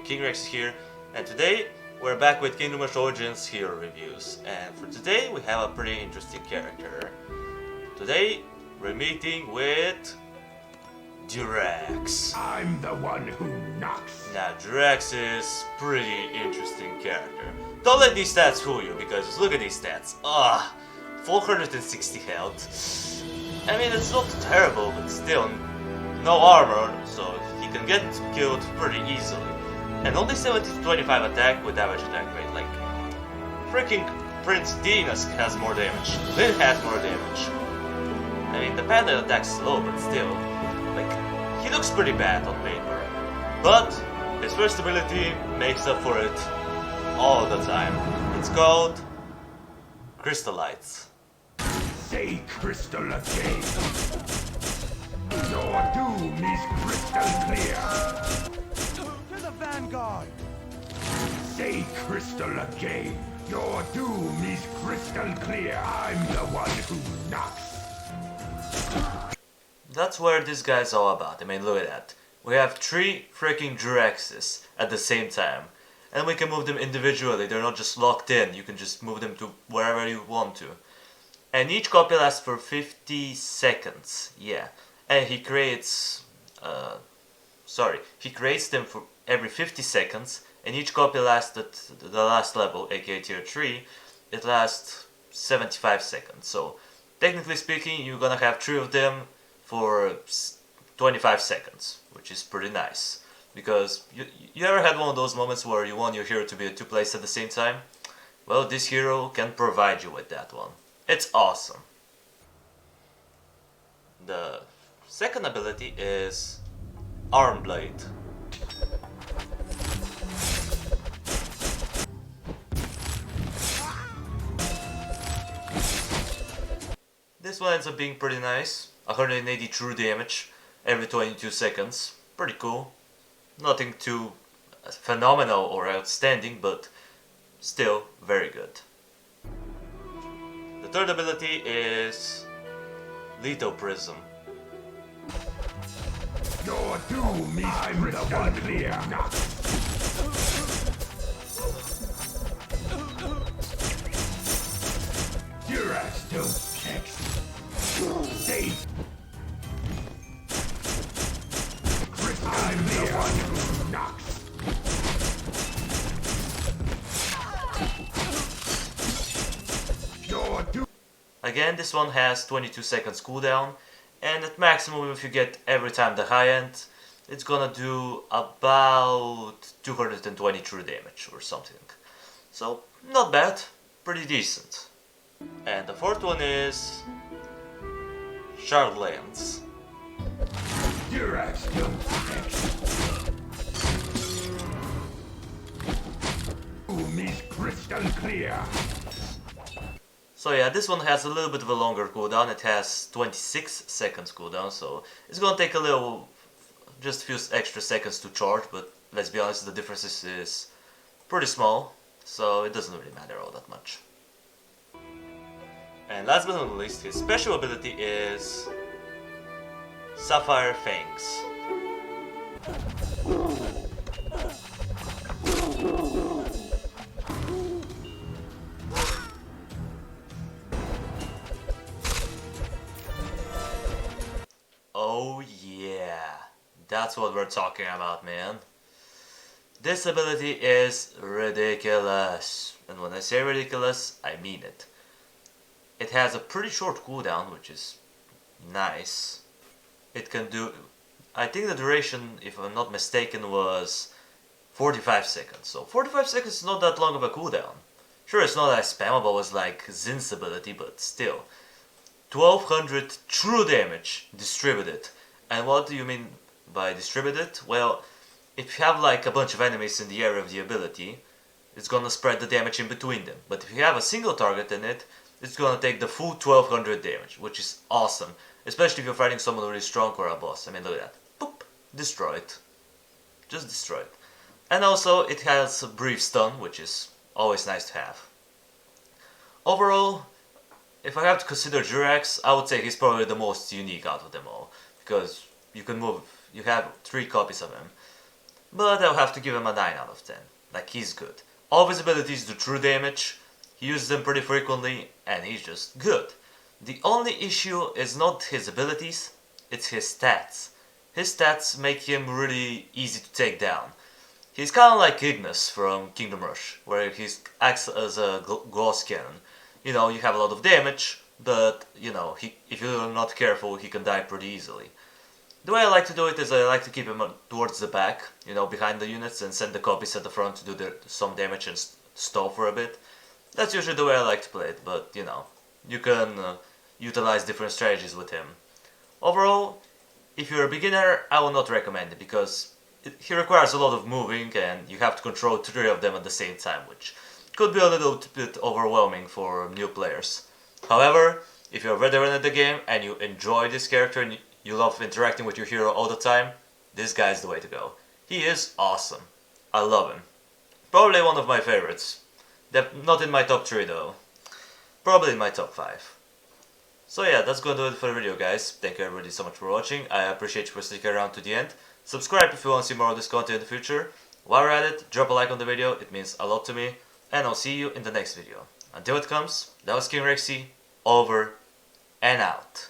King Rex here, and today we're back with Kingdom Rush Origins hero reviews. And for today we have a pretty interesting character. Today we're meeting with Durax. I'm the one who knocks. Now Durax is pretty interesting character. Don't let these stats fool you, because look at these stats. 460 health. I mean, it's not terrible, but still no armor, so he can get killed pretty easily. And only 70 to 25 attack with average attack rate. Like, freaking Prince Dinas has more damage. Lyn has more damage. I mean, the Panda attacks slow, but still, like, he looks pretty bad on paper. But his first ability makes up for it all the time. It's called Crystallites. Say crystal again. Your doom is crystal clear. To the vanguard! Say crystal again. Your doom is crystal clear. I'm the one who knocks. That's what this guy's all about. I mean, look at that. We have 3 freaking Duraxes at the same time. And we can move them individually. They're not just locked in. You can just move them to wherever you want to. And each copy lasts for 50 seconds. Yeah. And he creates... he creates them for every 50 seconds. And each copy lasts at the last level, aka tier 3. It lasts 75 seconds. So, technically speaking, you're gonna have 3 of them for 25 seconds. Which is pretty nice. Because you ever had one of those moments where you want your hero to be at 2 places at the same time? Well, this hero can provide you with that one. It's awesome. The second ability is Arm Blade. This one ends up being pretty nice. 180 true damage every 22 seconds. Pretty cool. Nothing too phenomenal or outstanding, but still very good. The third ability is Lethal Prism. Your doom is crystal clear. Durax don't text. Say I'm the one who knocks. Your doom. Again, this one has 22 seconds cooldown, and at maximum, if you get every time the high end, it's gonna do about 220 true damage or something. So, not bad, pretty decent. And the fourth one is Shardlands. Durax don't text. Doom is crystal clear. So yeah, this one has a little bit of a longer cooldown. It has 26 seconds cooldown, so it's gonna take just a few extra seconds to charge, but let's be honest, the difference is pretty small, so it doesn't really matter all that much. And last but not least, his special ability is Sapphire Things. Oh yeah, that's what we're talking about, man. This ability is ridiculous. And when I say ridiculous, I mean it. It has a pretty short cooldown, which is nice. It can do... I think the duration, if I'm not mistaken, was 45 seconds. So 45 seconds is not that long of a cooldown. Sure, it's not as spammable as like Zin's ability, but still. 1200 true damage distributed. And what do you mean by distributed? Well, if you have like a bunch of enemies in the area of the ability, it's gonna spread the damage in between them. But if you have a single target in it, it's gonna take the full 1200 damage, which is awesome. Especially if you're fighting someone really strong or a boss. I mean, look at that. Boop! Destroy it. Just destroy it. And also, it has a brief stun, which is always nice to have. Overall, if I have to consider Durax, I would say he's probably the most unique out of them all. Because you can move, you have 3 copies of him. but I'll have to give him a 9 out of 10. Like, he's good. All of his abilities do true damage, he uses them pretty frequently, and he's just good. The only issue is not his abilities, it's his stats. His stats make him really easy to take down. He's kind of like Ignis from Kingdom Rush, where he acts as a gauss cannon. You know, you have a lot of damage, but, you know, if you're not careful, he can die pretty easily. The way I like to do it is I like to keep him towards the back, you know, behind the units, and send the copies at the front to do some damage and stall for a bit. That's usually the way I like to play it, but, you know, you can utilize different strategies with him. Overall, if you're a beginner, I will not recommend it, because he requires a lot of moving, and you have to control 3 of them at the same time, which could be a little bit overwhelming for new players. However, if you're a veteran at the game and you enjoy this character and you love interacting with your hero all the time, this guy is the way to go. He is awesome. I love him. Probably one of my favorites. Not in my top 3 though. Probably in my top 5. So yeah, that's gonna do it for the video, guys. Thank you everybody so much for watching. I appreciate you for sticking around to the end. Subscribe if you want to see more of this content in the future. While you're at it, drop a like on the video, it means a lot to me. And I'll see you in the next video. Until it comes, that was King Rexy, over and out.